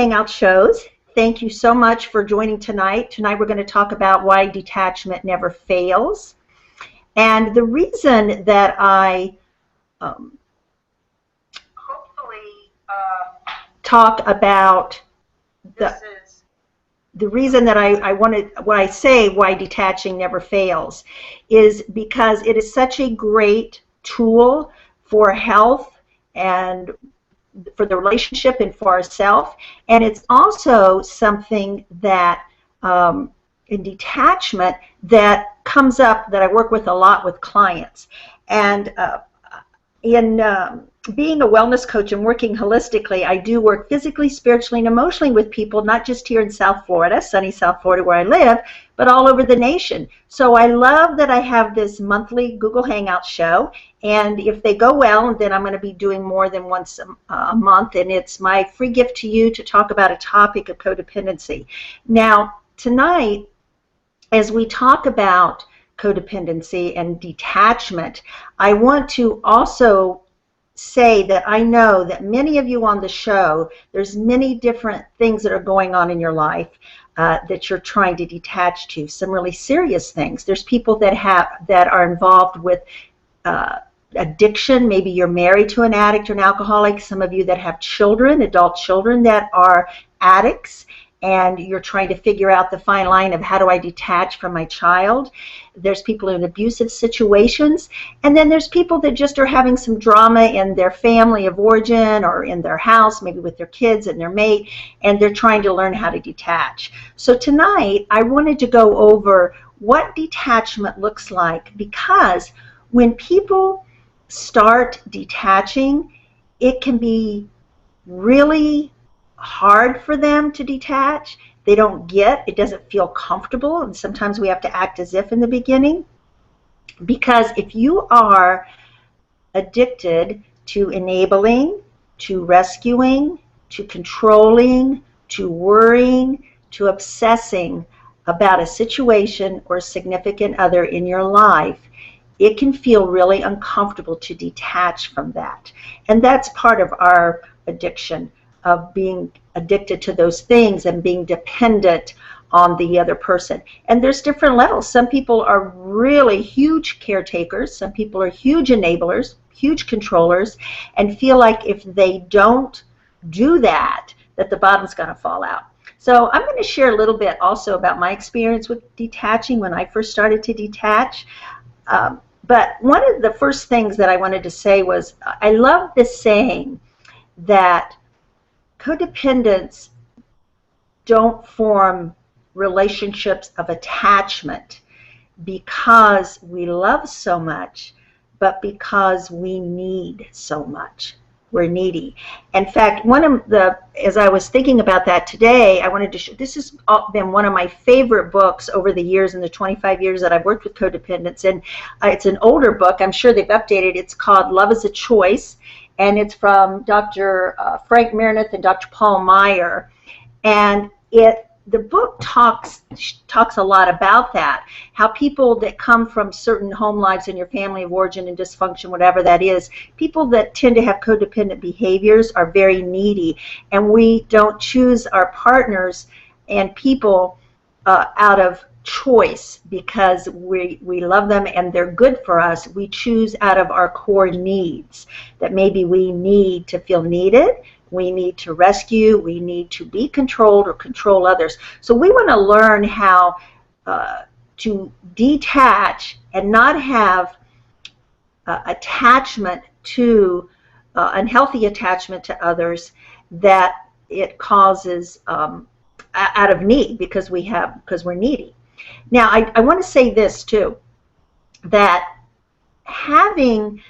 Hangout shows. Thank you so much for joining tonight. Tonight we're going to talk about why detachment never fails. And the reason that I hopefully talk about the reason that I wanted, when I say why detaching never fails, is because it is such a great tool for health and for the relationship and for ourselves. And it's also something that in detachment that comes up that I work with a lot with clients. And in being a wellness coach and working holistically, I do work physically, spiritually, and emotionally with people, not just here in South Florida, sunny South Florida where I live, but all over the nation. So I love that I have this monthly Google Hangout show, and if they go well, then I'm going to be doing more than once a month, and it's my free gift to you to talk about a topic of codependency. Now, tonight, as we talk about codependency and detachment, I want to also say that I know that many of you on the show, there's many different things that are going on in your life that you're trying to detach to, some really serious things. There's people that are involved with addiction. Maybe you're married to an addict or an alcoholic. Some of you that have children, adult children that are addicts, and you're trying to figure out the fine line of how do I detach from my child. There's people in abusive situations, and then there's people that just are having some drama in their family of origin or in their house, maybe with their kids and their mate, and they're trying to learn how to detach. So tonight I wanted to go over what detachment looks like, because when people start detaching, it can be really hard for them to detach. They don't get, it doesn't feel comfortable, and sometimes we have to act as if in the beginning. Because if you are addicted to enabling, to rescuing, to controlling, to worrying, to obsessing about a situation or a significant other in your life, it can feel really uncomfortable to detach from that. And that's part of our addiction, of being addicted to those things and being dependent on the other person. And there's different levels. Some people are really huge caretakers. Some people are huge enablers, huge controllers, and feel like if they don't do that, that the bottom's going to fall out. So I'm going to share a little bit also about my experience with detaching when I first started to detach. But one of the first things that I wanted to say was, I love this saying that codependents don't form relationships of attachment because we love so much, but because we need so much. We're needy. In fact, as I was thinking about that today, I wanted to this has been one of my favorite books over the years, in the 25 years that I've worked with codependents. And it's an older book. I'm sure they've updated. It's called Love is a Choice, and it's from Dr. Frank Meredith and Dr. Paul Meyer. And the book talks a lot about that, how people that come from certain home lives in your family of origin and dysfunction, whatever that is, people that tend to have codependent behaviors are very needy, and we don't choose our partners and people out of choice because we love them and they're good for us. We choose out of our core needs, that maybe we need to feel needed, we need to rescue, we need to be controlled or control others. So we want to learn how to detach and not have attachment to unhealthy attachment to others that it causes out of need, because we're needy. Now, I want to say this too, that having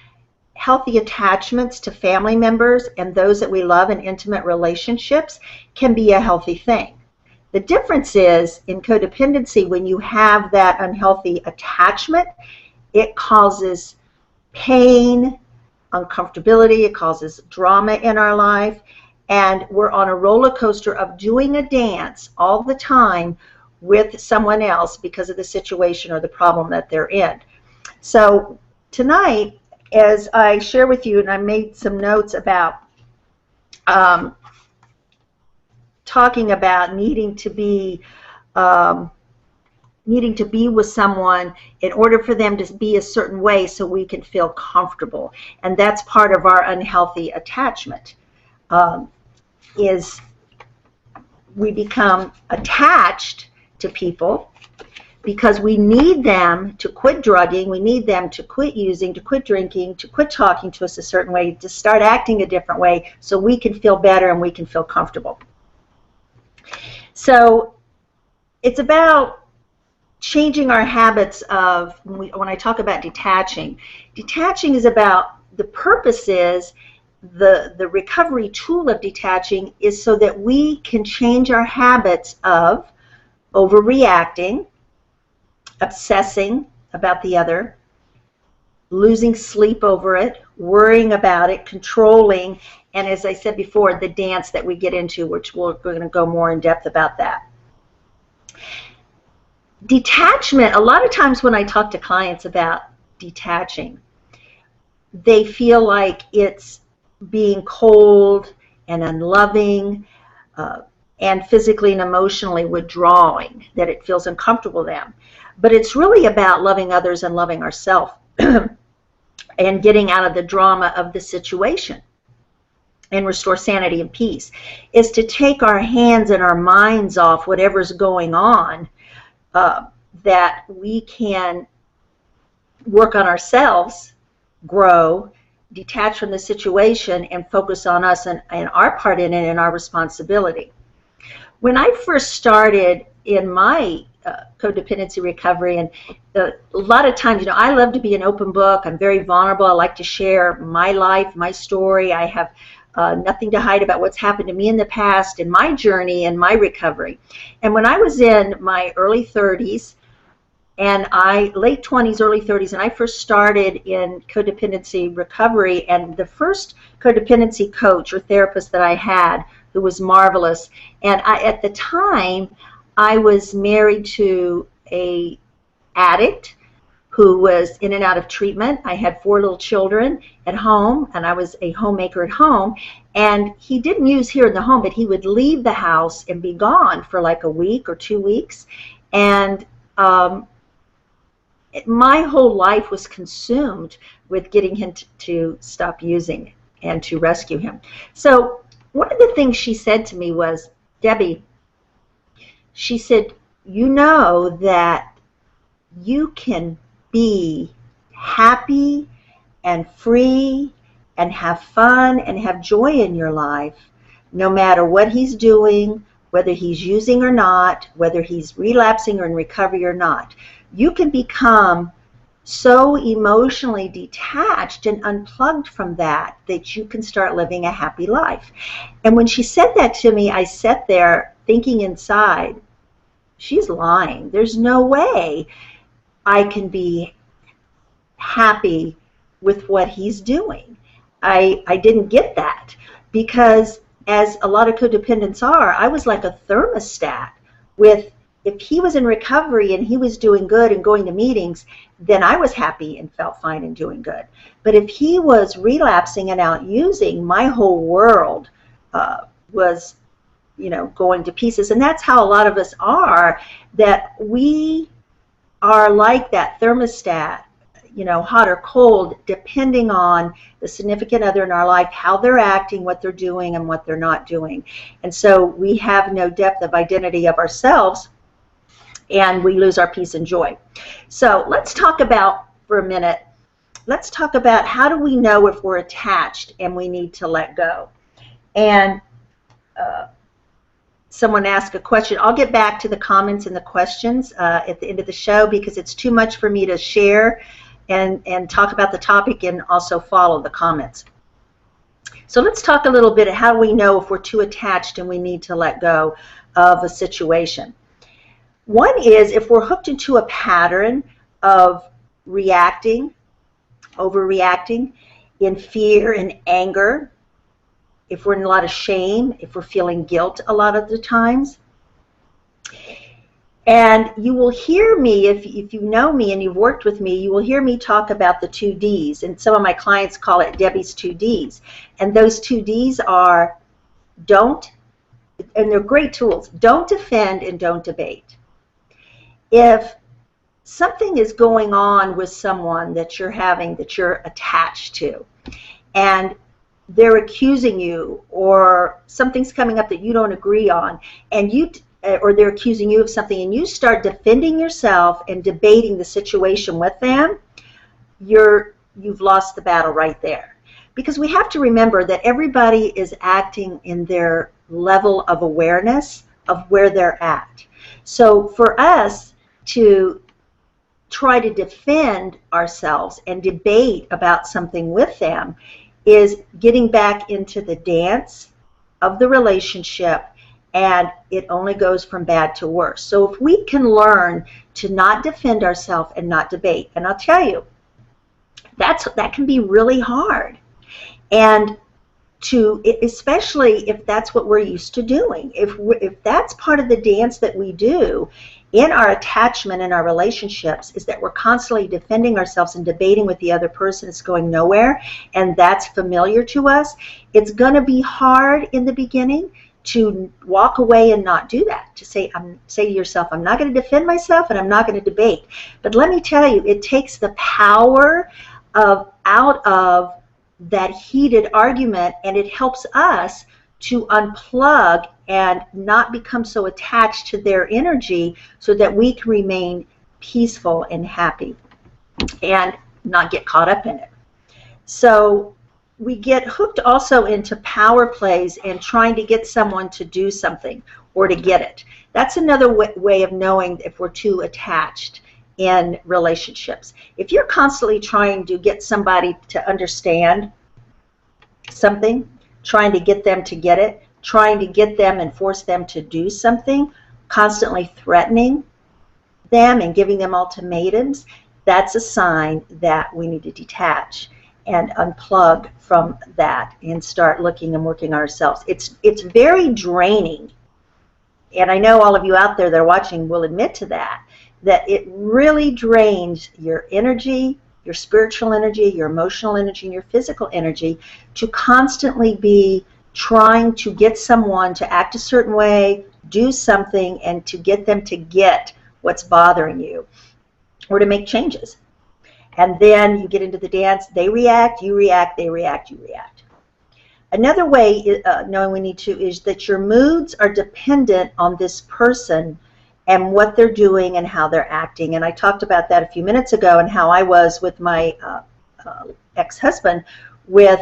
healthy attachments to family members and those that we love in intimate relationships can be a healthy thing. The difference is, in codependency, when you have that unhealthy attachment, it causes pain, uncomfortability, it causes drama in our life, and we're on a roller coaster of doing a dance all the time with someone else because of the situation or the problem that they're in. So tonight, as I share with you, and I made some notes about talking about needing to be with someone in order for them to be a certain way so we can feel comfortable. And that's part of our unhealthy attachment, is we become attached to people because we need them to quit drugging, we need them to quit using, to quit drinking, to quit talking to us a certain way, to start acting a different way so we can feel better and we can feel comfortable. So it's about changing our habits of, when I talk about detaching is about, the purpose is, the recovery tool of detaching is so that we can change our habits of overreacting, obsessing about the other, losing sleep over it, worrying about it, controlling, and as I said before, the dance that we get into, which we're going to go more in depth about that. Detachment, a lot of times when I talk to clients about detaching, they feel like it's being cold and unloving, and physically and emotionally withdrawing, that it feels uncomfortable to them. But it's really about loving others and loving ourselves and getting out of the drama of the situation and restore sanity and peace. Is to take our hands and our minds off whatever's going on, that we can work on ourselves, grow, detach from the situation, and focus on us and our part in it and our responsibility. When I first started in my codependency recovery, and a lot of times, I love to be an open book. I'm very vulnerable. I like to share my life, my story. I have nothing to hide about what's happened to me in the past, in my journey and my recovery. And when I was in my early 30s, and late 20s, early 30s, and I first started in codependency recovery, and the first codependency coach or therapist that I had, who was marvelous, and at the time, I was married to a addict who was in and out of treatment. I had 4 little children at home, and I was a homemaker at home, and he didn't use here in the home, but he would leave the house and be gone for like a week or 2 weeks, and my whole life was consumed with getting him to stop using and to rescue him. So one of the things she said to me was, Debbie, she said, you know that you can be happy and free and have fun and have joy in your life no matter what he's doing, whether he's using or not, whether he's relapsing or in recovery or not. You can become so emotionally detached and unplugged from that you can start living a happy life. And when she said that to me, I sat there thinking inside, she's lying. There's no way I can be happy with what he's doing. I didn't get that, because as a lot of codependents are, I was like a thermostat. If he was in recovery and he was doing good and going to meetings, then I was happy and felt fine and doing good. But if he was relapsing and out using, my whole world was, going to pieces. And that's how a lot of us are, that we are like that thermostat, hot or cold, depending on the significant other in our life, how they're acting, what they're doing, and what they're not doing. And so we have no depth of identity of ourselves, and we lose our peace and joy. So let's talk about, for a minute, how do we know if we're attached and we need to let go? And someone asked a question. I'll get back to the comments and the questions at the end of the show, because it's too much for me to share and talk about the topic and also follow the comments. So let's talk a little bit of how we know if we're too attached and we need to let go of a situation. One is if we're hooked into a pattern of reacting, overreacting, in fear and anger, if we're in a lot of shame, if we're feeling guilt a lot of the times. And you will hear me, if you know me and you've worked with me, you will hear me talk about the 2 Ds. And some of my clients call it Debbie's 2 Ds. And those 2 Ds are don't and they're great tools. Don't defend and don't debate. If something is going on with someone that you're attached to, and they're accusing you, or something's coming up that you don't agree on, and or they're accusing you of something, and you start defending yourself and debating the situation with them, you've lost the battle right there. Because we have to remember that everybody is acting in their level of awareness of where they're at. So for us to try to defend ourselves and debate about something with them is getting back into the dance of the relationship, and it only goes from bad to worse. So if we can learn to not defend ourselves and not debate, and I'll tell you, that can be really hard. And especially if that's what we're used to doing. If that's part of the dance that we do in our attachment and our relationships, is that we're constantly defending ourselves and debating with the other person, it's going nowhere, and that's familiar to us, it's going to be hard in the beginning to walk away and not do that, to say to yourself, I'm not going to defend myself and I'm not going to debate. But let me tell you, it takes the power out of that heated argument, and it helps us to unplug and not become so attached to their energy, so that we can remain peaceful and happy and not get caught up in it. So we get hooked also into power plays and trying to get someone to do something or to get it. That's another way of knowing if we're too attached in relationships. If you're constantly trying to get somebody to understand something, trying to get them to get it, trying to get them and force them to do something, constantly threatening them and giving them ultimatums, that's a sign that we need to detach and unplug from that and start looking and working on ourselves. It's very draining, and I know all of you out there that are watching will admit to that it really drains your energy, your spiritual energy, your emotional energy, and your physical energy to constantly be trying to get someone to act a certain way, do something, and to get them to get what's bothering you or to make changes. And then you get into the dance, they react, you react, they react, you react. Another way knowing we need to is that your moods are dependent on this person and what they're doing and how they're acting. And I talked about that a few minutes ago, and how I was with my ex-husband with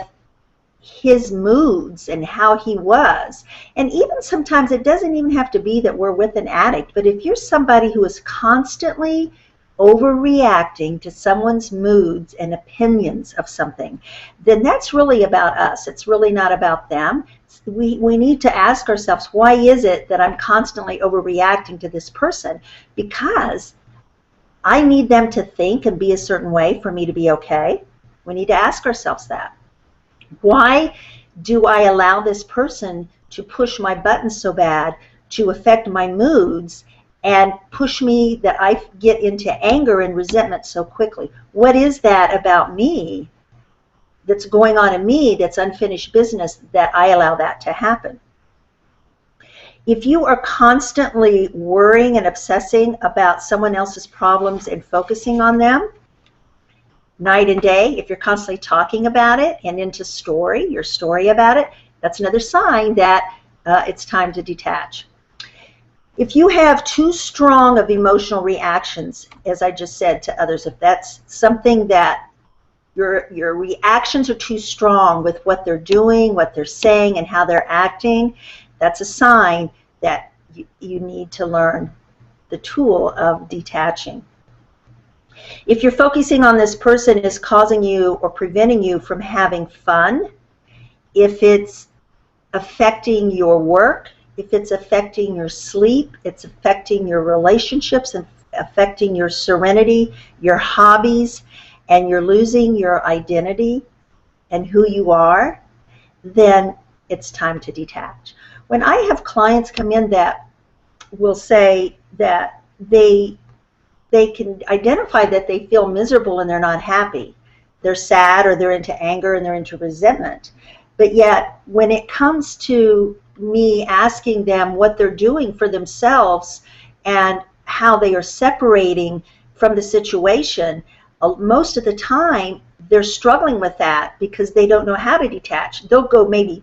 his moods and how he was. And even sometimes it doesn't even have to be that we're with an addict, but if you're somebody who is constantly overreacting to someone's moods and opinions of something, then that's really about us. It's really not about them. We need to ask ourselves, why is it that I'm constantly overreacting to this person? Because I need them to think and be a certain way for me to be okay. We need to ask ourselves that. Why do I allow this person to push my buttons so bad, to affect my moods, and push me that I get into anger and resentment so quickly? What is that about me that's going on in me that's unfinished business that I allow that to happen? If you are constantly worrying and obsessing about someone else's problems and focusing on them night and day, if you're constantly talking about it and into your story about it, that's another sign that it's time to detach. If you have too strong of emotional reactions, as I just said, to others, if that's something that your reactions are too strong with what they're doing, what they're saying, and how they're acting, that's a sign that you need to learn the tool of detaching. If you're focusing on this person is causing you or preventing you from having fun, if it's affecting your work, if it's affecting your sleep, it's affecting your relationships and affecting your serenity, your hobbies, and you're losing your identity and who you are, then it's time to detach. When I have clients come in that will say that they can identify that they feel miserable and they're not happy, they're sad, or they're into anger and they're into resentment, but yet when it comes to me asking them what they're doing for themselves and how they are separating from the situation, most of the time they're struggling with that because they don't know how to detach. They'll go maybe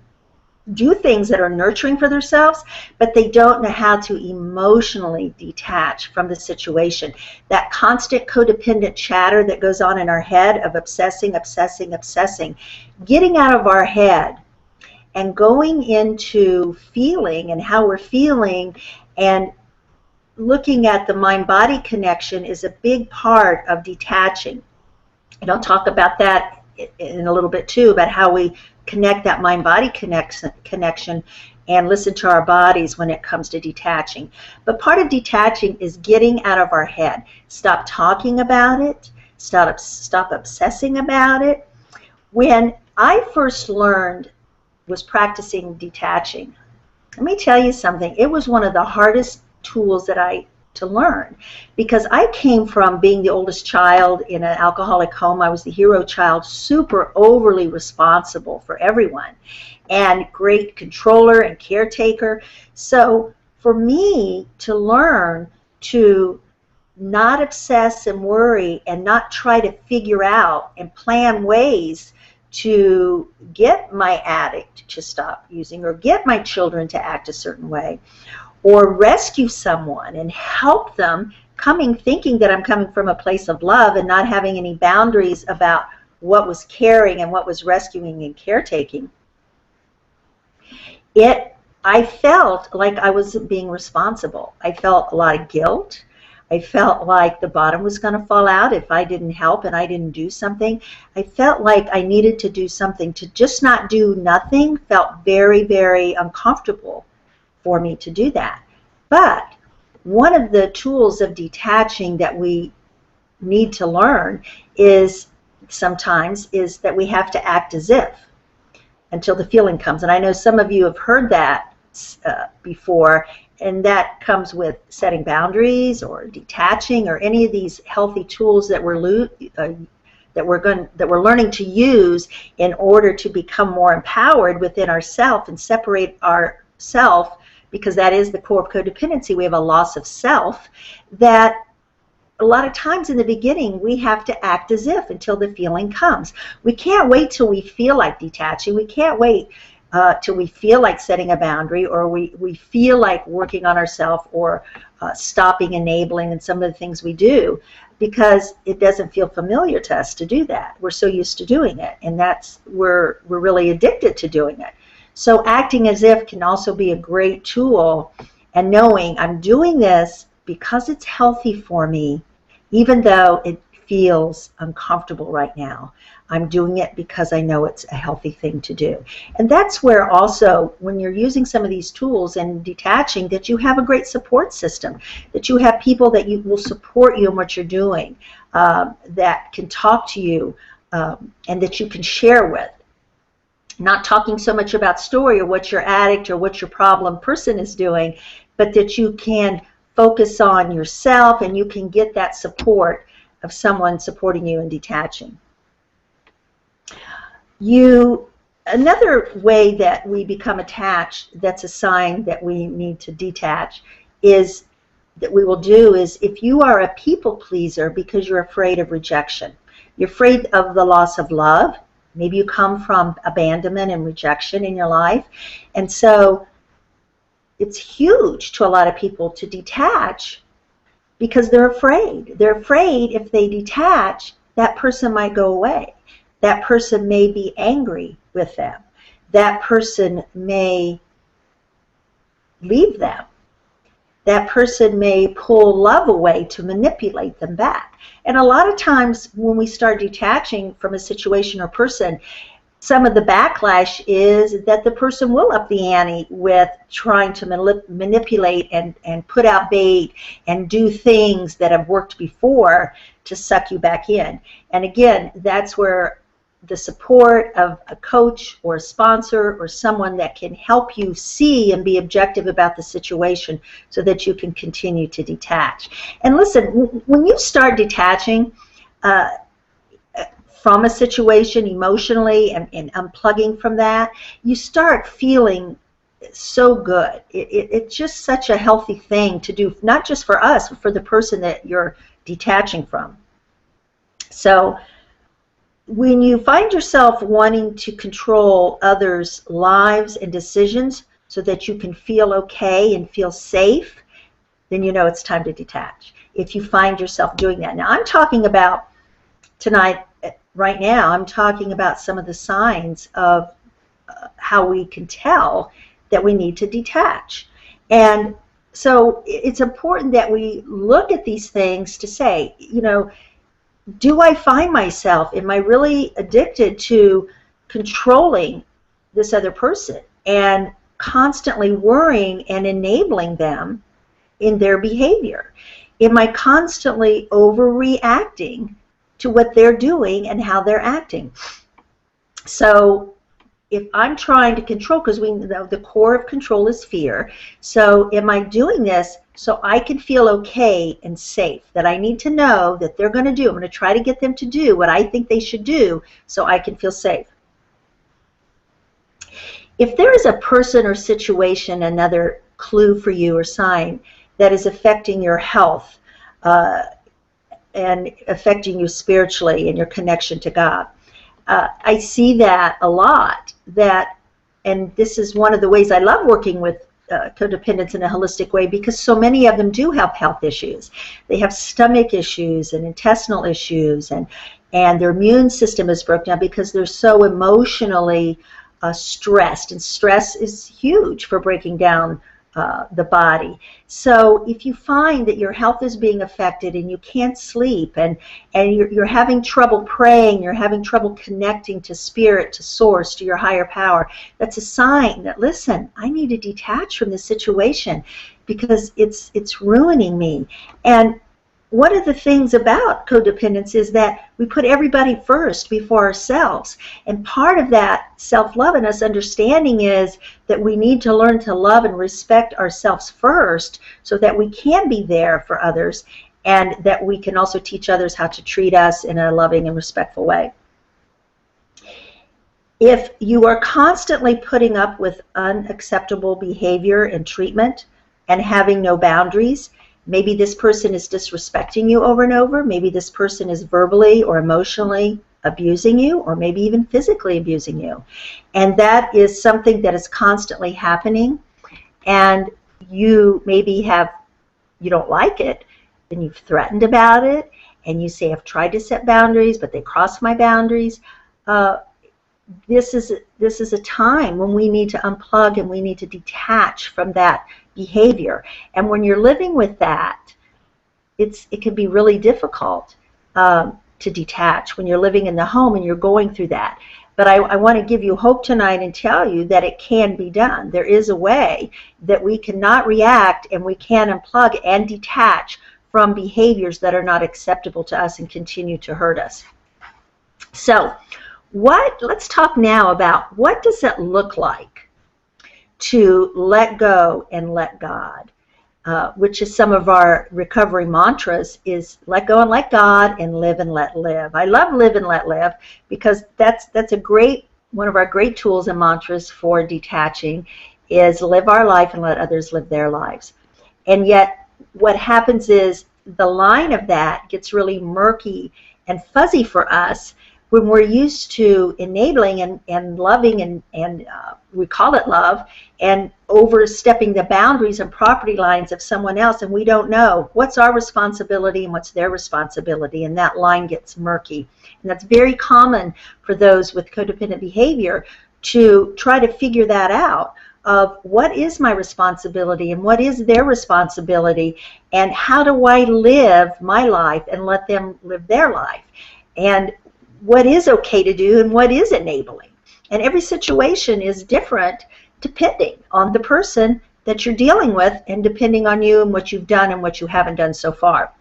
do things that are nurturing for themselves, but they don't know how to emotionally detach from the situation. That constant codependent chatter that goes on in our head of obsessing, obsessing, obsessing, getting out of our head and going into feeling and how we're feeling and looking at the mind-body connection is a big part of detaching. And I'll talk about that in a little bit too, about how we connect that mind-body connection and listen to our bodies when it comes to detaching. But part of detaching is getting out of our head. Stop talking about it. Stop obsessing about it. When I first was practicing detaching, let me tell you something. It was one of the hardest tools to learn, because I came from being the oldest child in an alcoholic home. I was the hero child, super overly responsible for everyone, and great controller and caretaker. So for me to learn to not obsess and worry and not try to figure out and plan ways to get my addict to stop using or get my children to act a certain way, or rescue someone and help them, thinking that I'm coming from a place of love and not having any boundaries about what was caring and what was rescuing and caretaking. I felt like I wasn't being responsible. I felt a lot of guilt. I felt like the bottom was going to fall out if I didn't help and I didn't do something. I felt like I needed to do something. To just not do nothing felt very, very uncomfortable for me to do that. But one of the tools of detaching that we need to learn sometimes is that we have to act as if until the feeling comes. And I know some of you have heard that before, and that comes with setting boundaries or detaching or any of these healthy tools that we're learning to use in order to become more empowered within ourself and separate ourself, because that is the core of codependency. We have a loss of self that a lot of times in the beginning we have to act as if until the feeling comes. We can't wait till we feel like detaching. We can't wait till we feel like setting a boundary, or we feel like working on ourselves, or stopping enabling and some of the things we do, because it doesn't feel familiar to us to do that. We're so used to doing it, and we're really addicted to doing it. So acting as if can also be a great tool, and knowing I'm doing this because it's healthy for me, even though it feels uncomfortable right now. I'm doing it because I know it's a healthy thing to do. And that's where also, when you're using some of these tools and detaching, that you have a great support system, that you have people that will support you in what you're doing, that can talk to you, and that you can share with. Not talking so much about story or what your addict or what your problem person is doing, but that you can focus on yourself and you can get that support of someone supporting you in detaching. Another way that we become attached, that's a sign that we need to detach, is if you are a people pleaser because you're afraid of rejection. You're afraid of the loss of love. Maybe you come from abandonment and rejection in your life. And so it's huge to a lot of people to detach because they're afraid. They're afraid if they detach, that person might go away. That person may be angry with them. That person may leave them. That person may pull love away to manipulate them back. And a lot of times when we start detaching from a situation or person, some of the backlash is that the person will up the ante with trying to manipulate and put out bait and do things that have worked before to suck you back in. And again, that's where the support of a coach or a sponsor or someone that can help you see and be objective about the situation so that you can continue to detach. And listen, when you start detaching from a situation emotionally and unplugging from that, you start feeling so good. It's just such a healthy thing to do, not just for us, but for the person that you're detaching from. So when you find yourself wanting to control others' lives and decisions so that you can feel okay and feel safe, then you know it's time to detach. If you find yourself doing that. Now, I'm talking about tonight, right now, I'm talking about some of the signs of how we can tell that we need to detach. And so it's important that we look at these things to say, you know, do I find myself, am I really addicted to controlling this other person and constantly worrying and enabling them in their behavior? Am I constantly overreacting to what they're doing and how they're acting? So if I'm trying to control, because we know the core of control is fear, so am I doing this so I can feel okay and safe, that I need to know that they're going to do, I'm going to try to get them to do what I think they should do so I can feel safe. If there is a person or situation, another clue for you or sign that is affecting your health and affecting you spiritually and your connection to God, I see that a lot, and this is one of the ways I love working with codependents in a holistic way, because so many of them do have health issues. They have stomach issues and intestinal issues, and their immune system is broken down because they're so emotionally stressed, and stress is huge for breaking down the body. So if you find that your health is being affected and you can't sleep, and you're having trouble praying, you're having trouble connecting to spirit, to source, to your higher power, that's a sign that, listen, I need to detach from this situation because it's ruining me. And one of the things about codependence is that we put everybody first before ourselves. And part of that self-love and us understanding is that we need to learn to love and respect ourselves first so that we can be there for others, and that we can also teach others how to treat us in a loving and respectful way. If you are constantly putting up with unacceptable behavior and treatment and having no boundaries, maybe this person is disrespecting you over and over. Maybe this person is verbally or emotionally abusing you, or maybe even physically abusing you. And that is something that is constantly happening. And you maybe you don't like it, and you've threatened about it, and you say, I've tried to set boundaries, but they cross my boundaries. This is a time when we need to unplug and we need to detach from that behavior. And when you're living with that, it can be really difficult to detach when you're living in the home and you're going through that. But I want to give you hope tonight and tell you that it can be done. There is a way that we cannot react, and we can unplug and detach from behaviors that are not acceptable to us and continue to hurt us. So let's talk now about what does it look like to let go and let God, which is some of our recovery mantras, is let go and let God, and live and let live. I love live and let live because that's one of our great tools and mantras for detaching, is live our life and let others live their lives. And yet what happens is the line of that gets really murky and fuzzy for us when we're used to enabling and loving and we call it love, and overstepping the boundaries and property lines of someone else, and we don't know what's our responsibility and what's their responsibility, and that line gets murky. And that's very common for those with codependent behavior to try to figure that out, of what is my responsibility and what is their responsibility, and how do I live my life and let them live their life, and what is okay to do and what is enabling. And every situation is different depending on the person that you're dealing with, and depending on you and what you've done and what you haven't done so far.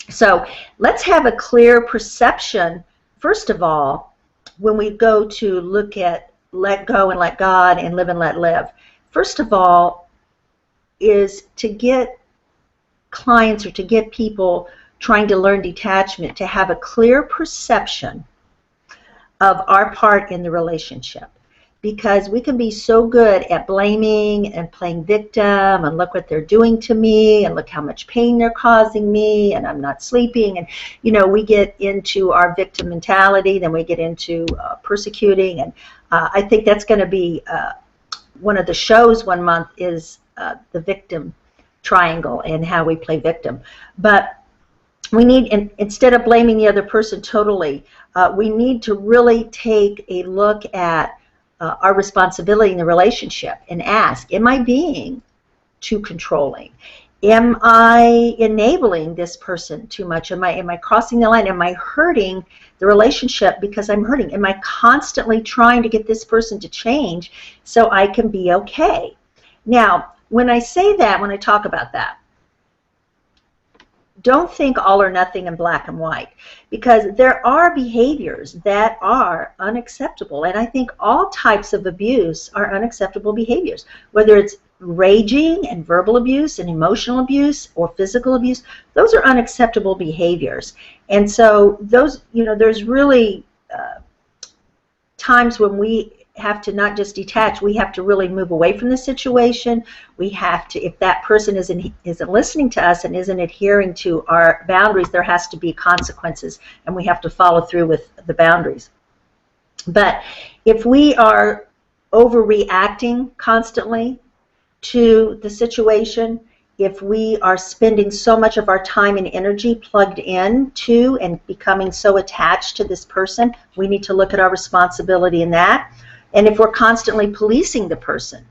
So let's have a clear perception, first of all, when we go to look at let go and let God and live and let live. First of all, is to get clients or to get people trying to learn detachment to have a clear perception of our part in the relationship. because we can be so good at blaming and playing victim, and look what they're doing to me, and look how much pain they're causing me, and I'm not sleeping, and we get into our victim mentality, then we get into persecuting, and I think that's going to be one of the shows one month is the victim triangle and how we play victim. But we need, instead of blaming the other person totally, we need to really take a look at our responsibility in the relationship and ask, am I being too controlling? Am I enabling this person too much? Am I crossing the line? Am I hurting the relationship because I'm hurting? Am I constantly trying to get this person to change so I can be okay? Now, when I say that, when I talk about that, don't think all or nothing in black and white, because there are behaviors that are unacceptable, and I think all types of abuse are unacceptable behaviors, whether it's raging and verbal abuse and emotional abuse or physical abuse. Those are unacceptable behaviors. And so those, there's really times when we have to not just detach, we have to really move away from the situation. We have to, if that person isn't listening to us and isn't adhering to our boundaries, there has to be consequences, and we have to follow through with the boundaries. But if we are overreacting constantly to the situation, if we are spending so much of our time and energy plugged in to and becoming so attached to this person, we need to look at our responsibility in that. And if we're constantly policing the person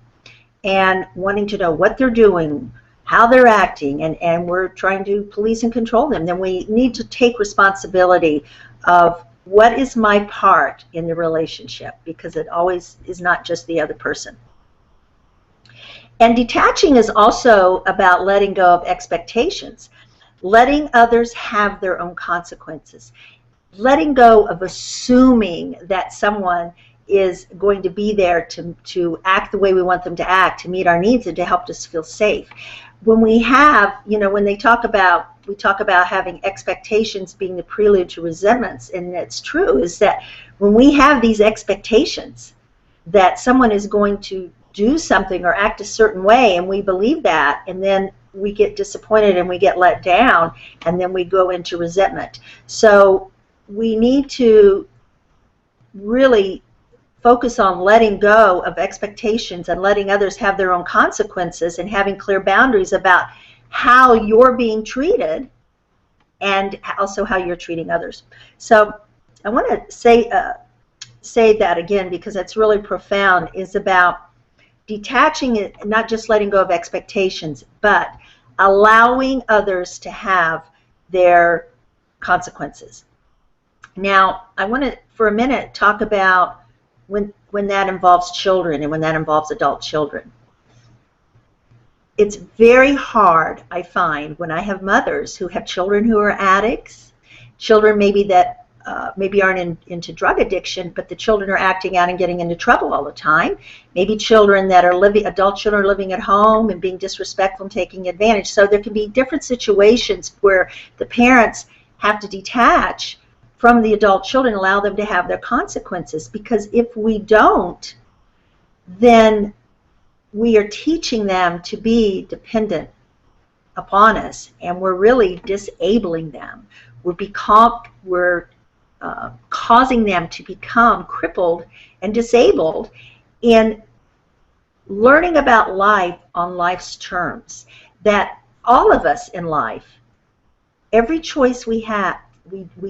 and wanting to know what they're doing, how they're acting, and we're trying to police and control them, then we need to take responsibility of what is my part in the relationship, because it always is not just the other person. And detaching is also about letting go of expectations, letting others have their own consequences, letting go of assuming that someone is going to be there to act the way we want them to act, to meet our needs and to help us feel safe. When we have, when we talk about having expectations being the prelude to resentments, and it's true, is that when we have these expectations that someone is going to do something or act a certain way, and we believe that, and then we get disappointed and we get let down, and then we go into resentment. So we need to really focus on letting go of expectations and letting others have their own consequences, and having clear boundaries about how you're being treated and also how you're treating others. So I want to say that again, because that's really profound, is about detaching it, not just letting go of expectations, but allowing others to have their consequences. Now, I want to, for a minute, talk about when that involves children and when that involves adult children. It's very hard, I find, when I have mothers who have children who are addicts, children maybe that maybe aren't into drug addiction, but the children are acting out and getting into trouble all the time. Maybe children that are adult children are living at home and being disrespectful and taking advantage. So there can be different situations where the parents have to detach from the adult children, allow them to have their consequences, because if we don't, then we are teaching them to be dependent upon us, and we're really disabling them. We're causing them to become crippled and disabled in learning about life on life's terms. That all of us in life, every choice we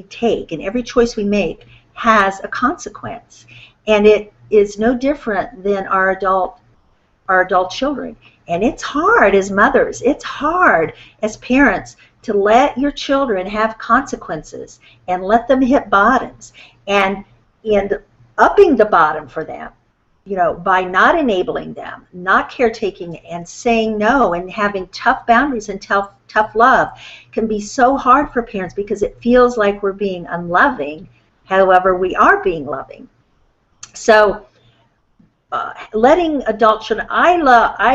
take and every choice we make has a consequence, and it is no different than our adult children. And it's hard as mothers, it's hard as parents to let your children have consequences and let them hit bottoms, and upping the bottom for them, by not enabling them, not caretaking and saying no, and having tough boundaries and tough love can be so hard for parents, because it feels like we're being unloving. However, we are being loving. So letting adult children, I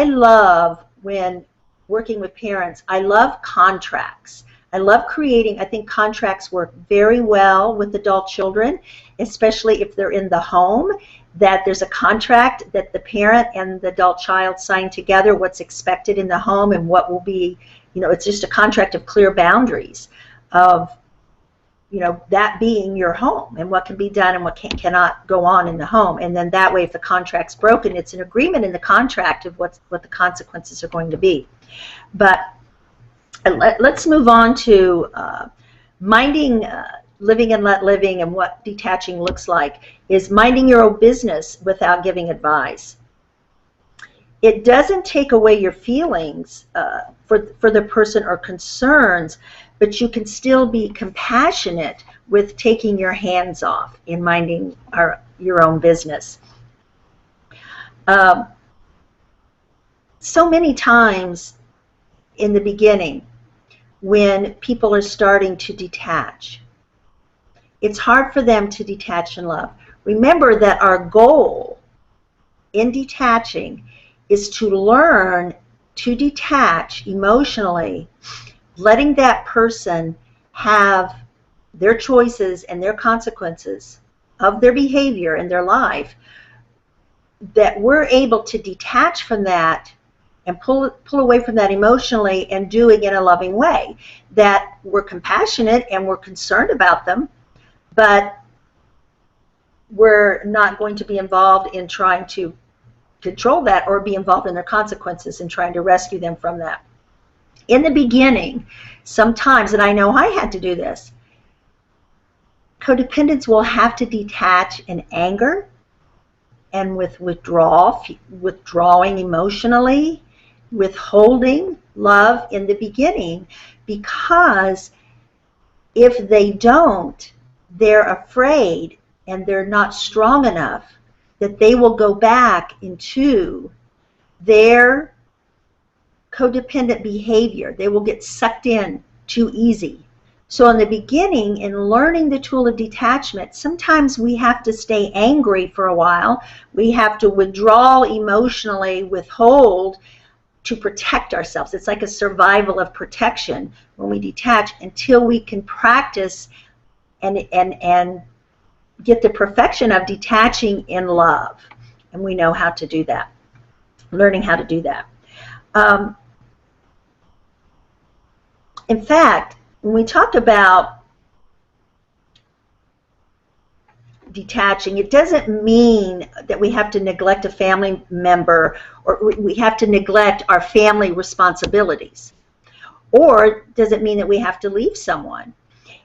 love when working with parents, I love contracts. I love creating, I think contracts work very well with adult children, especially if they're in the home. that there's a contract that the parent and the adult child sign together, what's expected in the home and what will be, it's just a contract of clear boundaries of, that being your home and what can be done and what cannot go on in the home. And then that way, if the contract's broken, it's an agreement in the contract of what the consequences are going to be. But let's move on to minding, living and let living, and what detaching looks like is minding your own business without giving advice. It doesn't take away your feelings for the person or concerns, but you can still be compassionate with taking your hands off in minding your own business. So many times in the beginning, when people are starting to detach, it's hard for them to detach in love. Remember that our goal in detaching is to learn to detach emotionally, letting that person have their choices and their consequences of their behavior in their life, that we're able to detach from that and pull away from that emotionally and do it in a loving way, that we're compassionate and we're concerned about them, but we're not going to be involved in trying to control that or be involved in their consequences and trying to rescue them from that. In the beginning, sometimes, and I know I had to do this, codependents will have to detach in anger and with withdrawing emotionally, withholding love in the beginning, because if they don't, they're afraid and they're not strong enough that they will go back into their codependent behavior. They will get sucked in too easy. So in the beginning, in learning the tool of detachment, sometimes we have to stay angry for a while. We have to withdraw emotionally, withhold to protect ourselves. It's like a survival of protection when we detach, until we can practice and get the perfection of detaching in love. And we know how to do that, learning how to do that. In fact, when we talk about detaching, it doesn't mean that we have to neglect a family member or we have to neglect our family responsibilities. Or does it mean that we have to leave someone?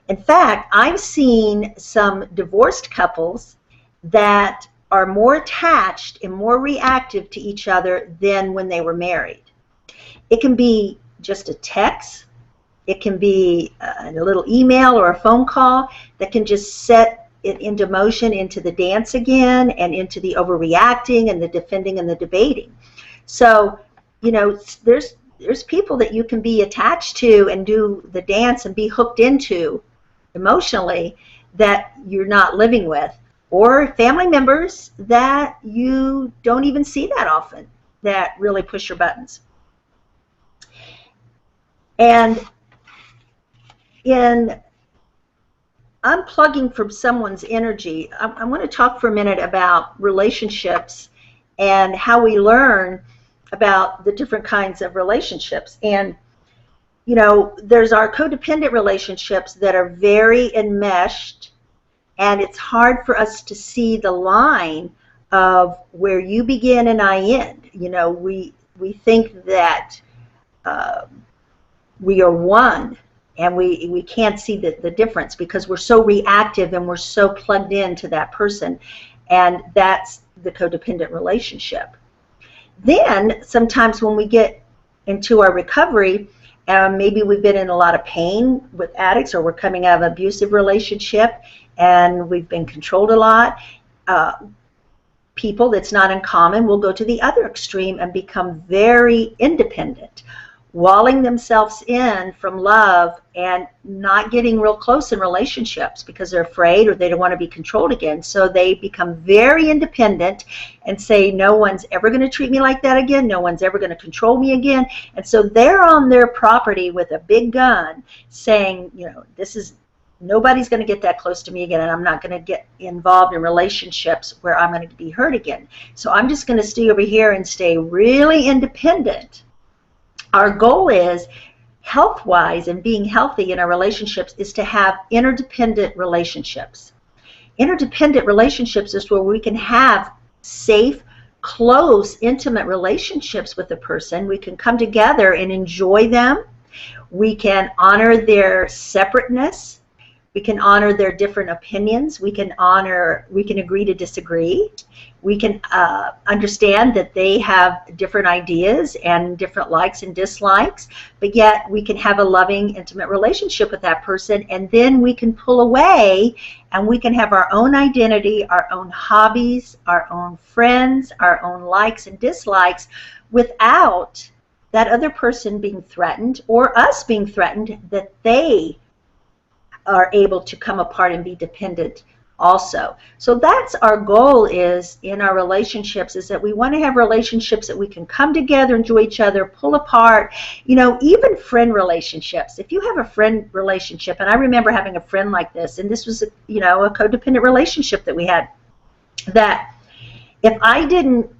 In fact, I've seen some divorced couples that are more attached and more reactive to each other than when they were married. It can be just a text. It can be a little email or a phone call that can just set it into motion, into the dance again, and into the overreacting and the defending and the debating. So, there's people that you can be attached to and do the dance and be hooked into emotionally that you're not living with, or family members that you don't even see that often that really push your buttons. And in unplugging from someone's energy, I want to talk for a minute about relationships and how we learn about the different kinds of relationships. And there's our codependent relationships that are very enmeshed, and it's hard for us to see the line of where you begin and I end. We think that we are one, and we can't see the difference because we're so reactive and we're so plugged into that person, and that's the codependent relationship. Then sometimes when we get into our recovery, maybe we've been in a lot of pain with addicts, or we're coming out of an abusive relationship and we've been controlled a lot. People, that's not uncommon, will go to the other extreme and become very independent, walling themselves in from love and not getting real close in relationships because they're afraid or they don't want to be controlled again. So they become very independent and say, no one's ever going to treat me like that again. No one's ever going to control me again. And so they're on their property with a big gun saying, this is Nobody's going to get that close to me again, and I'm not going to get involved in relationships where I'm going to be hurt again. So I'm just going to stay over here and stay really independent. Our goal is, health-wise and being healthy in our relationships, is to have interdependent relationships. Interdependent relationships is where we can have safe, close, intimate relationships with a person. We can come together and enjoy them. We can honor their separateness. We can honor their different opinions. We can agree to disagree. We can understand that they have different ideas and different likes and dislikes, but yet we can have a loving, intimate relationship with that person, and then we can pull away and we can have our own identity, our own hobbies, our own friends, our own likes and dislikes, without that other person being threatened, or us being threatened that they are able to come apart and be dependent also. So that's our goal, is in our relationships, is that we want to have relationships that we can come together, enjoy each other, pull apart. You know, even friend relationships. If you have a friend relationship, and I remember having a friend like this, and this was a codependent relationship that we had, that if I didn't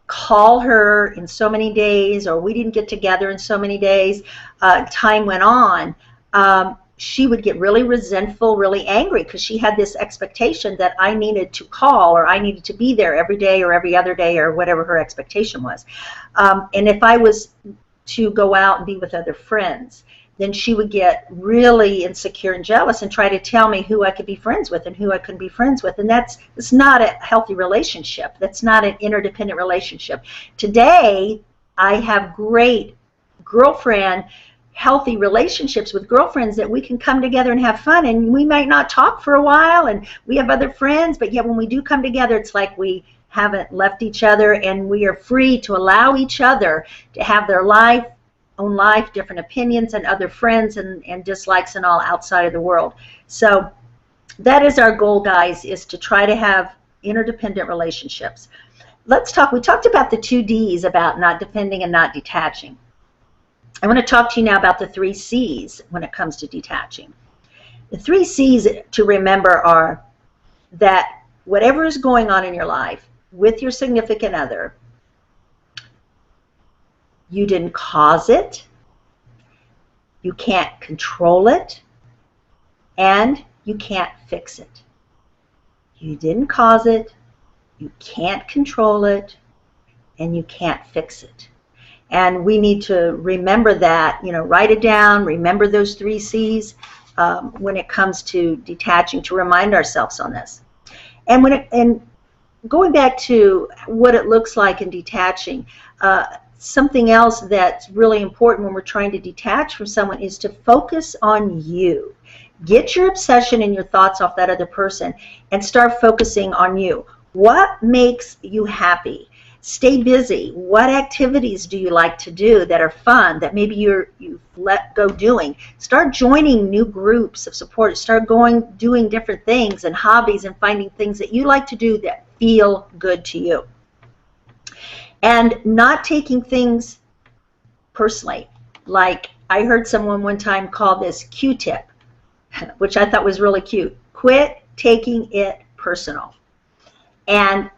call her in so many days, or we didn't get together in so many days, time went on, she would get really resentful, really angry, because she had this expectation that I needed to call, or I needed to be there every day or every other day, or whatever her expectation was. And if I was to go out and be with other friends, then she would get really insecure and jealous and try to tell me who I could be friends with and who I couldn't be friends with. And it's not a healthy relationship. That's not an interdependent relationship. Today, I have great girlfriend, healthy relationships with girlfriends that we can come together and have fun, and we might not talk for a while, and we have other friends, but yet when we do come together, it's like we haven't left each other, and we are free to allow each other to have their own life, different opinions, and other friends and dislikes and all outside of the world. So that is our goal, guys, is to try to have interdependent relationships. We talked about the 2 Ds, about not defending and not detaching. I want to talk to you now about the 3 C's when it comes to detaching. The 3 C's to remember are that whatever is going on in your life with your significant other, you didn't cause it, you can't control it, and you can't fix it. You didn't cause it, you can't control it, and you can't fix it. And we need to remember that, write it down, remember those 3 C's when it comes to detaching, to remind ourselves on this. And going back to what it looks like in detaching, something else that's really important when we're trying to detach from someone is to focus on you. Get your obsession and your thoughts off that other person and start focusing on you. What makes you happy? Stay busy. What activities do you like to do that are fun, that maybe you've let go doing? Start joining new groups of support. Start doing different things and hobbies, and finding things that you like to do that feel good to you. And not taking things personally. Like, I heard someone one time call this Q-tip, which I thought was really cute. Quit taking it personal. And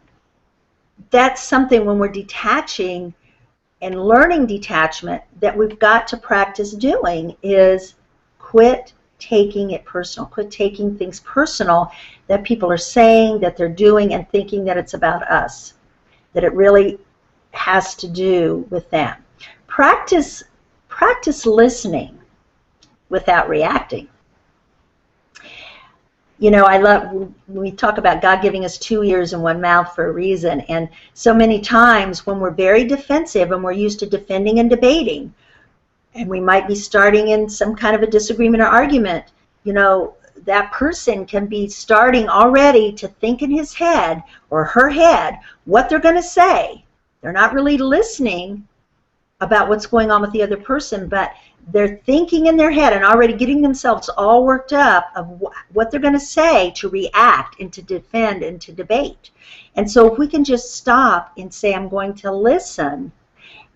that's something, when we're detaching and learning detachment, that we've got to practice doing, is quit taking it personal. Quit taking things personal that people are saying, that they're doing, and thinking that it's about us, that it really has to do with them. Practice listening without reacting. I love when we talk about God giving us 2 ears and 1 mouth for a reason. And so many times when we're very defensive and we're used to defending and debating, and we might be starting in some kind of a disagreement or argument, that person can be starting already to think in his head or her head what they're going to say. They're not really listening about what's going on with the other person, but they're thinking in their head and already getting themselves all worked up of what they're going to say to react and to defend and to debate. And so if we can just stop and say, I'm going to listen,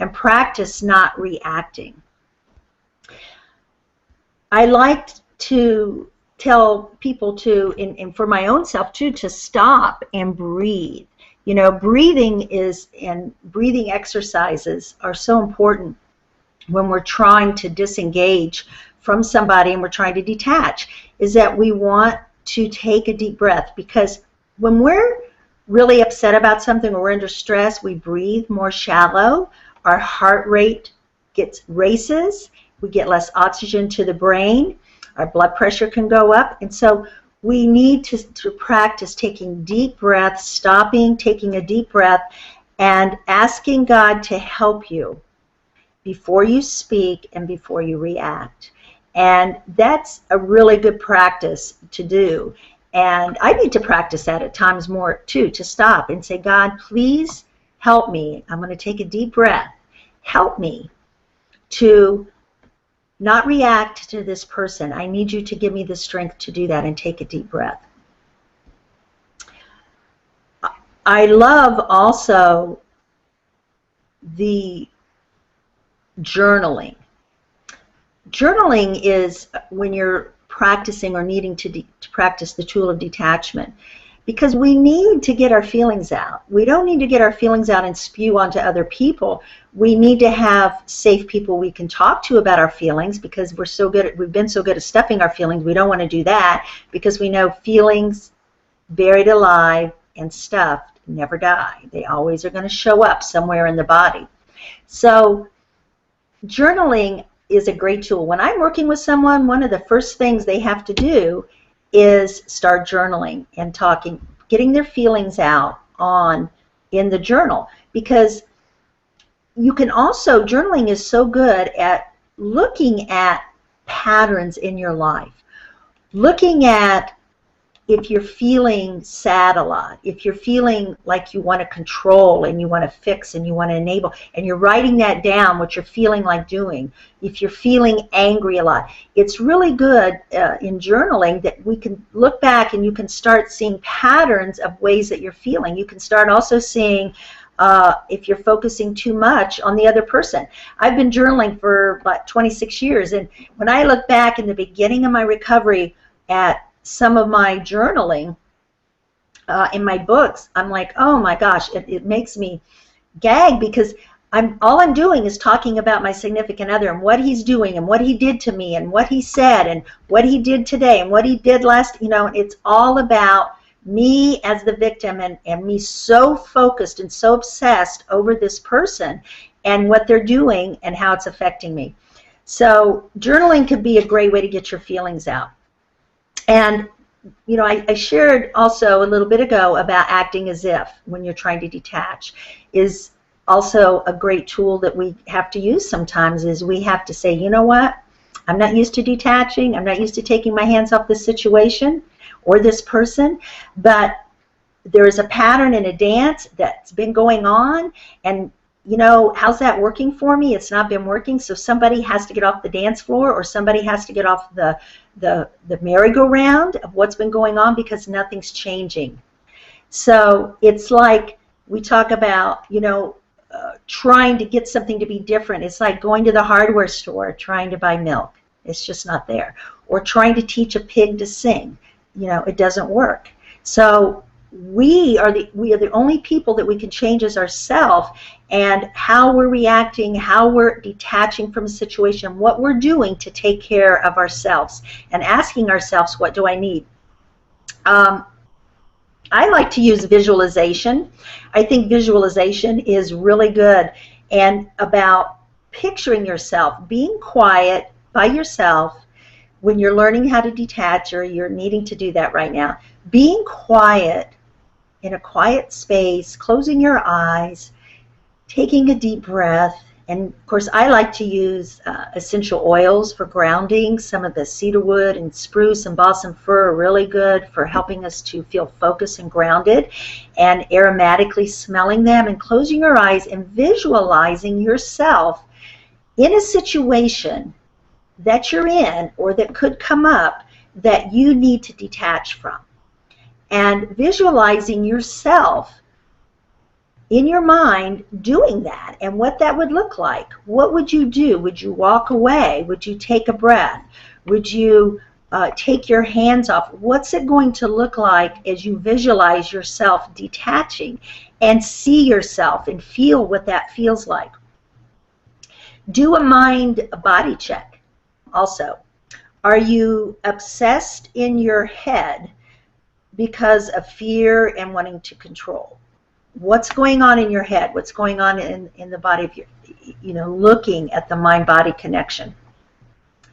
and practice not reacting. I like to tell people to, and for my own self too, to stop and breathe. You know, breathing exercises are so important when we're trying to disengage from somebody and we're trying to detach, is that we want to take a deep breath, because when we're really upset about something or we're under stress, we breathe more shallow, our heart rate races, we get less oxygen to the brain, our blood pressure can go up, and so we need to practice taking deep breaths, stopping, taking a deep breath, and asking God to help you before you speak and before you react. And that's a really good practice to do. And I need to practice that at times more too, to stop and say, God, please help me. I'm going to take a deep breath. Help me to not react to this person. I need you to give me the strength to do that, and take a deep breath. I love also the journaling. Journaling is when you're practicing or needing to practice the tool of detachment, because we need to get our feelings out. We don't need to get our feelings out and spew onto other people. We need to have safe people we can talk to about our feelings, because we've been so good at stuffing our feelings. We don't want to do that, because we know feelings buried alive and stuffed never die. They always are going to show up somewhere in the body. So journaling is a great tool. When I'm working with someone, one of the first things they have to do is start journaling and talking, getting their feelings out in the journal, because you can also, journaling is so good at looking at patterns in your life, looking at if you're feeling sad a lot, if you're feeling like you want to control and you want to fix and you want to enable, and you're writing that down, what you're feeling like doing, if you're feeling angry a lot, it's really good in journaling that we can look back and you can start seeing patterns of ways that you're feeling. You can start also seeing if you're focusing too much on the other person. I've been journaling for about 26 years, and when I look back in the beginning of my recovery at some of my journaling in my books, I'm like, oh my gosh, it makes me gag, because all I'm doing is talking about my significant other and what he's doing and what he did to me and what he said and what he did today and what he did last, it's all about me as the victim, and me so focused and so obsessed over this person and what they're doing and how it's affecting me. So journaling could be a great way to get your feelings out. And, I shared also a little bit ago about acting as if, when you're trying to detach, is also a great tool that we have to use sometimes. Is we have to say, you know what, I'm not used to detaching. I'm not used to taking my hands off this situation or this person, but there is a pattern in a dance that's been going on, and how's that working for me? It's not been working, so somebody has to get off the dance floor, or somebody has to get off the merry-go-round of what's been going on, because nothing's changing. So it's like we talk about, trying to get something to be different. It's like going to the hardware store trying to buy milk. It's just not there. Or trying to teach a pig to sing. It doesn't work. So we are the only people that we can change as ourselves, and how we're reacting, how we're detaching from a situation, what we're doing to take care of ourselves, and asking ourselves, what do I need? I like to use visualization. I think visualization is really good, and about picturing yourself being quiet by yourself when you're learning how to detach, or you're needing to do that right now. Being quiet in a quiet space, closing your eyes, taking a deep breath. And of course, I like to use essential oils for grounding. Some of the cedarwood and spruce and balsam fir are really good for helping us to feel focused and grounded, and aromatically smelling them, and closing your eyes and visualizing yourself in a situation that you're in or that could come up that you need to detach from. And visualizing yourself in your mind doing that, and what that would look like. What would you do? Would you walk away? Would you take a breath? Would you take your hands off. What's it going to look like as you visualize yourself detaching and see yourself and feel what that feels like? Do a mind body check also. Are you obsessed in your head because of fear and wanting to control? What's going on in your head? What's going on in the body of your, looking at the mind-body connection?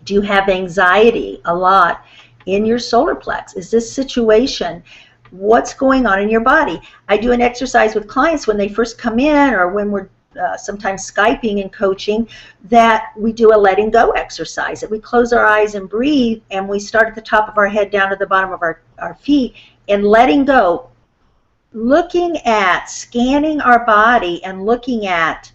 Do you have anxiety a lot in your solar plex? Is this situation, what's going on in your body? I do an exercise with clients when they first come in, or when we're sometimes Skyping and coaching, that we do a letting go exercise, that we close our eyes and breathe, and we start at the top of our head down to the bottom of our feet, and letting go, looking at, scanning our body and looking at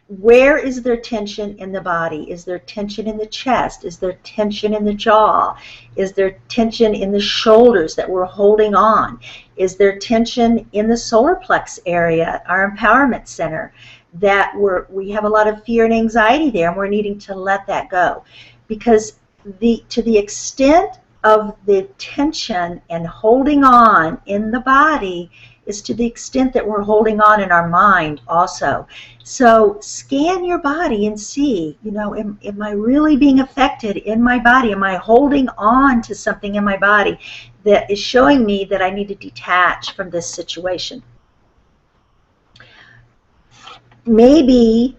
where is there tension in the body? Is there tension in the chest? Is there tension in the jaw? Is there tension in the shoulders that we're holding on? Is there tension in the solar plex area, our empowerment center, that we have a lot of fear and anxiety there, and we're needing to let that go? Because to the extent of the tension and holding on in the body is to the extent that we're holding on in our mind also. So scan your body and see, am I really being affected in my body? Am I holding on to something in my body that is showing me that I need to detach from this situation? Maybe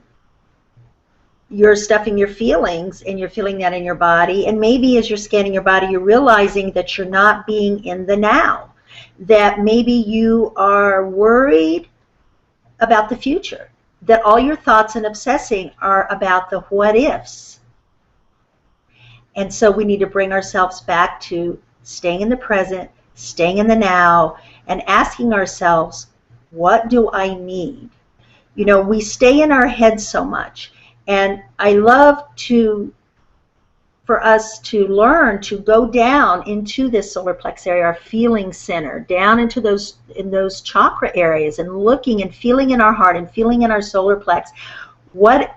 you're stuffing your feelings and you're feeling that in your body, and maybe as you're scanning your body, you're realizing that you're not being in the now, that maybe you are worried about the future, that all your thoughts and obsessing are about the what ifs. And so we need to bring ourselves back to staying in the present, staying in the now, and asking ourselves, what do I need? We stay in our heads so much. And I love for us to learn to go down into this solar plex area, our feeling center, down into those chakra areas, and looking and feeling in our heart and feeling in our solar plex. What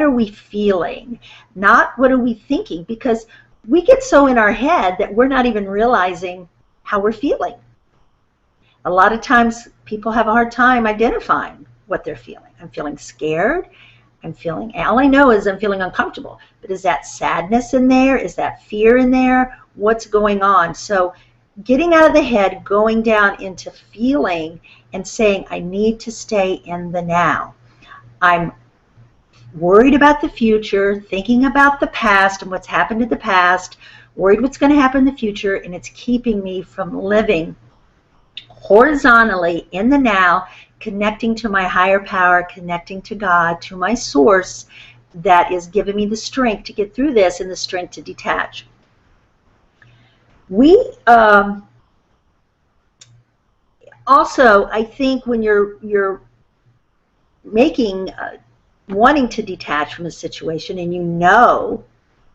are we feeling? Not what are we thinking? Because we get so in our head that we're not even realizing how we're feeling. A lot of times people have a hard time identifying what they're feeling. I'm feeling scared. All I know is I'm feeling uncomfortable. But is that sadness in there? Is that fear in there? What's going on? So getting out of the head, going down into feeling and saying, I need to stay in the now. I'm worried about the future, thinking about the past and what's happened in the past, worried what's going to happen in the future, and it's keeping me from living horizontally in the now, connecting to my higher power, connecting to God, to my source that is giving me the strength to get through this and the strength to detach. We also, I think when you're making, wanting to detach from a situation and you know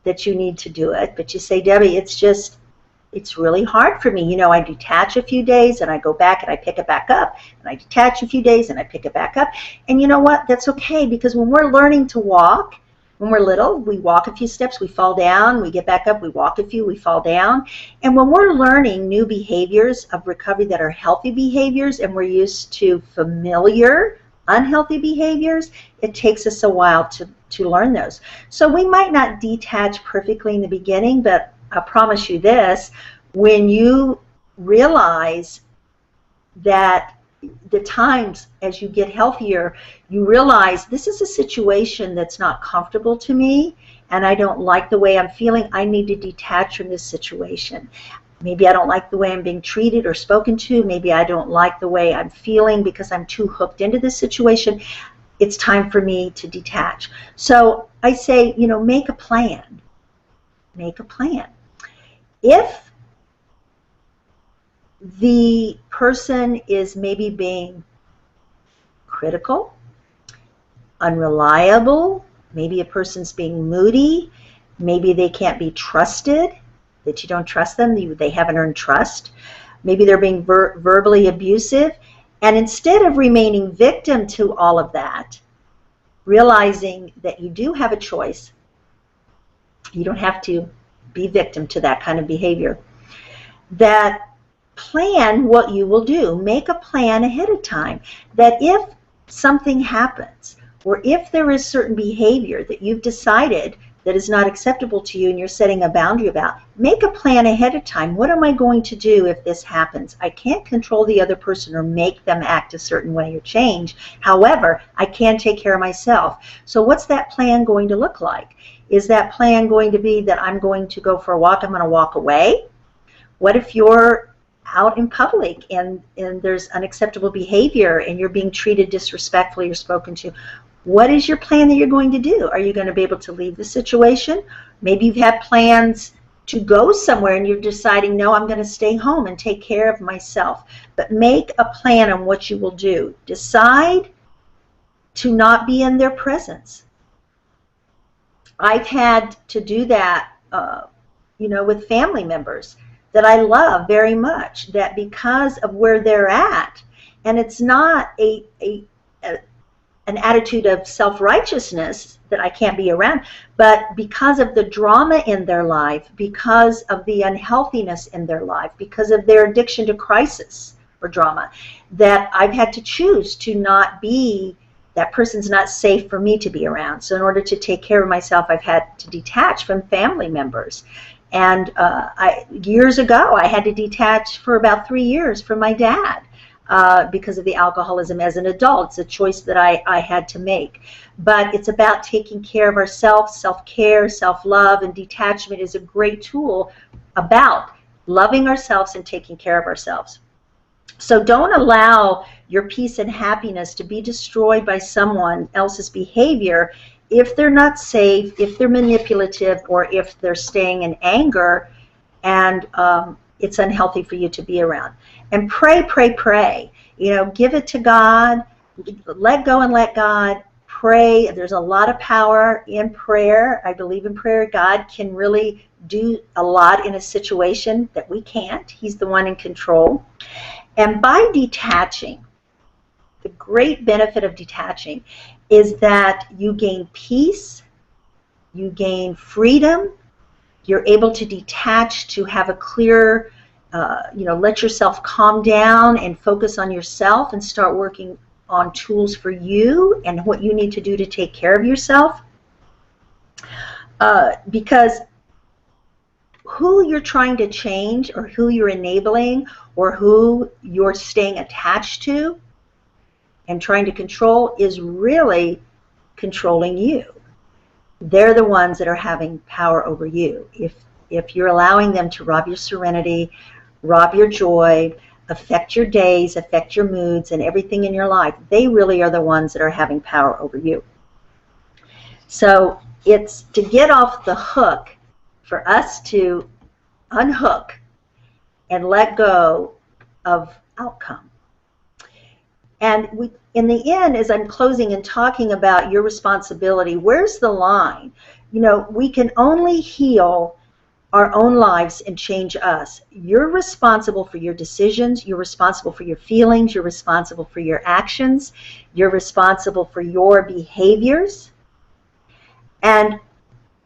that you need to do it, but you say, Debbie, it's really hard for me. I detach a few days and I go back and I pick it back up, and I detach a few days and I pick it back up. And you know what? That's okay, because when we're learning to walk, when we're little, we walk a few steps, we fall down, we get back up, we walk a few, we fall down. And when we're learning new behaviors of recovery that are healthy behaviors, and we're used to familiar unhealthy behaviors, it takes us a while to learn those. So we might not detach perfectly in the beginning, but I promise you this, when you realize that the times as you get healthier, you realize this is a situation that's not comfortable to me, and I don't like the way I'm feeling. I need to detach from this situation. Maybe I don't like the way I'm being treated or spoken to. Maybe I don't like the way I'm feeling because I'm too hooked into this situation. It's time for me to detach. So I say, make a plan. Make a plan. If the person is maybe being critical, unreliable, maybe a person's being moody, maybe they can't be trusted, that you don't trust them, they haven't earned trust, maybe they're being verbally abusive, and instead of remaining victim to all of that, realizing that you do have a choice, you don't have to be victim to that kind of behavior. That plan what you will do. Make a plan ahead of time. That if something happens, or if there is certain behavior that you've decided that is not acceptable to you and you're setting a boundary about, make a plan ahead of time. What am I going to do if this happens? I can't control the other person or make them act a certain way or change. However, I can take care of myself. So what's that plan going to look like? Is that plan going to be that I'm going to go for a walk, I'm going to walk away? What if you're out in public and there's unacceptable behavior and you're being treated disrespectfully or spoken to? What is your plan that you're going to do? Are you going to be able to leave the situation? Maybe you've had plans to go somewhere and you're deciding, no, I'm going to stay home and take care of myself. But make a plan on what you will do. Decide to not be in their presence. I've had to do that, with family members that I love very much, that because of where they're at, and it's not an attitude of self-righteousness that I can't be around, but because of the drama in their life, because of the unhealthiness in their life, because of their addiction to crisis or drama, that I've had to choose to not be, that person's not safe for me to be around. So in order to take care of myself, I've had to detach from family members. And years ago, I had to detach for about 3 years from my dad. Because of the alcoholism as an adult. It's a choice that I had to make. But it's about taking care of ourselves, self-care, self-love, and detachment is a great tool about loving ourselves and taking care of ourselves. So don't allow your peace and happiness to be destroyed by someone else's behavior if they're not safe, if they're manipulative, or if they're staying in anger, and it's unhealthy for you to be around. And pray, pray, pray. Give it to God. Let go and let God. Pray. There's a lot of power in prayer. I believe in prayer. God can really do a lot in a situation that we can't. He's the one in control. And by detaching, the great benefit of detaching is that you gain peace, you gain freedom, you're able to detach, to have a clear, let yourself calm down and focus on yourself and start working on tools for you and what you need to do to take care of yourself. Because who you're trying to change or who you're enabling or who you're staying attached to and trying to control is really controlling you. They're the ones that are having power over you. If you're allowing them to rob your serenity, rob your joy, affect your days, affect your moods, and everything in your life, they really are the ones that are having power over you. So it's to get off the hook for us to unhook and let go of outcome. And in the end, as I'm closing and talking about your responsibility, where's the line? We can only heal our own lives and change us. You're responsible for your decisions. You're responsible for your feelings. You're responsible for your actions. You're responsible for your behaviors. And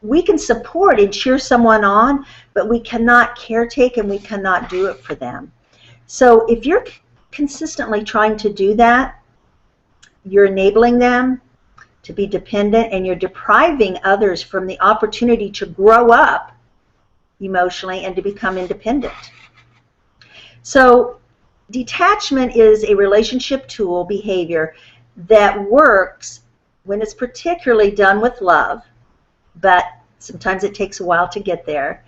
we can support and cheer someone on, but we cannot caretake and we cannot do it for them. So if you're consistently trying to do that, you're enabling them to be dependent and you're depriving others from the opportunity to grow up emotionally and to become independent. So detachment is a relationship tool behavior that works when it's particularly done with love, but sometimes it takes a while to get there.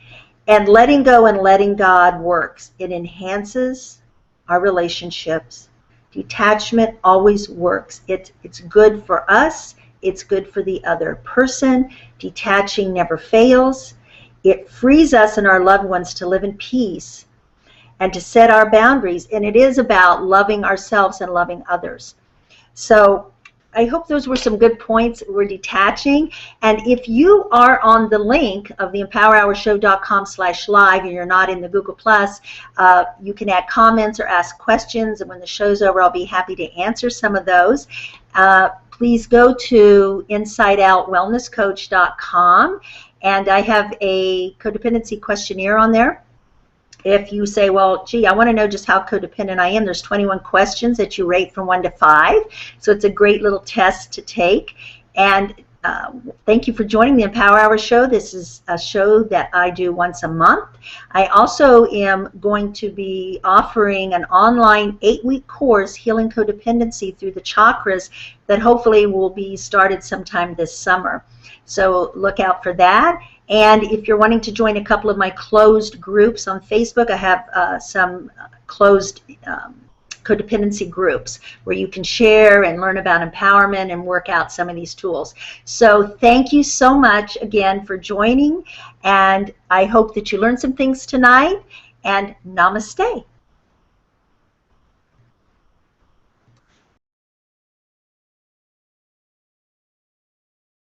And letting go and letting God works. It enhances our relationships. Detachment always works. It's good for us. It's good for the other person. Detaching never fails. It frees us and our loved ones to live in peace and to set our boundaries. And it is about loving ourselves and loving others. So I hope those were some good points. We're detaching. And if you are on the link of the empowerhourshow.com/live and you're not in the Google+, you can add comments or ask questions. And when the show's over, I'll be happy to answer some of those. Please go to InsideOutWellnessCoach.com And I have a codependency questionnaire on there. If you say, well, gee, I want to know just how codependent I am, there's 21 questions that you rate from 1 to 5. So it's a great little test to take. And thank you for joining the Empower Hour show. This is a show that I do once a month. I also am going to be offering an online 8-week course, Healing Codependency Through the Chakras, that hopefully will be started sometime this summer. So look out for that. And if you're wanting to join a couple of my closed groups on Facebook, I have some closed codependency groups where you can share and learn about empowerment and work out some of these tools. So thank you so much again for joining, and I hope that you learned some things tonight, and namaste.